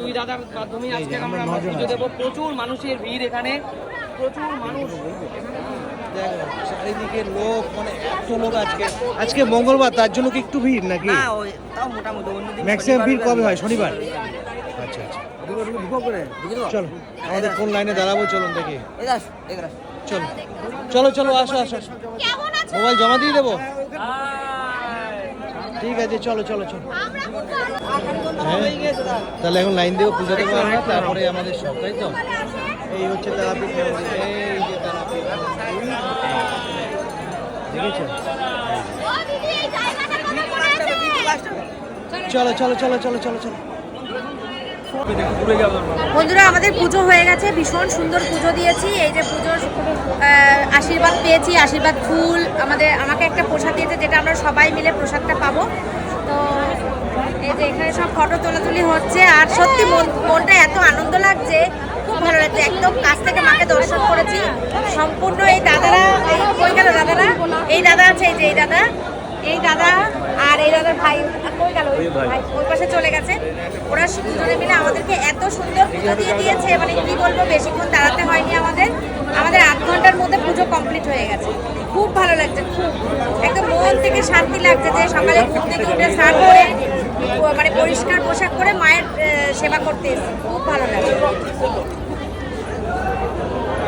দুই দাদার মাধ্যমে আজকে আমরা পুজো দেবো। প্রচুর মানুষের ভিড় এখানে, প্রচুর মানুষ। চারিদিকে লোক, মানে এত লোক আজকে মঙ্গলবার, তার জন্য কি একটু ভিড় নাকি? না, ওই তাও মোটামুটি অন্যদিন ম্যাক্সিমাম ভিড় কবে হয়? শনিবার? আচ্ছা আচ্ছা, চলো আমাদের কোন লাইনে দাঁড়াবো, চলুন দেখি। চলো চলো চলো, আসো আসো, মোবাইল জমা দিয়ে দেবো। ঠিক আছে, চলো চলো চলো। তাহলে এখন লাইন দেবো, পুজো দেবো আমরা, তারপরে আমাদের সব, তাই তো? এই হচ্ছে তারাপীঠ মন্দির, এই যে তারাপীঠ মন্দির, দেখেছো? চলো চলো চলো চলো চলো চলো। বন্ধুরা, আমাদের পুজো হয়ে গেছে, ভীষণ সুন্দর পুজো দিয়েছি। এই যে পুজোর আশীর্বাদ পেয়েছি, আশীর্বাদ ফুল আমাকে একটা প্রসাদ দিয়েছে, যেটা আমরা সবাই মিলে প্রসাদটা পাবো। তো এই যে এখানে সব ফটো তোলাতুলি হচ্ছে, আর সত্যি মনটা এত আনন্দ লাগছে, খুব ভালো লাগছে। একদম কাছ থেকে মাকে দর্শন করেছি সম্পূর্ণ। এই দাদারা, কই গেল দাদারা? এই দাদা আছে, এই যে এই দাদা আর এই দাদার ভাই কই গেল? ভাই ওই পাশে চলে গেছে। ওরা দুজনে মিলে আমাদেরকে এত সুন্দর পুজো দিয়ে দিয়েছে, মানে কি বলবো, বেশিক্ষণ দাঁড়াতে হয়নি আমাদের 8 ঘন্টার মধ্যে পুজো কমপ্লিট হয়ে গেছে। খুব ভালো লাগছে, খুব একদম মন থেকে শান্তি লাগছে যে সকালে ঘুম থেকে উঠে স্নান করে, মানে পরিষ্কার পোশাক পরে মায়ের সেবা করতে এসেছি। খুব ভালো লাগছে।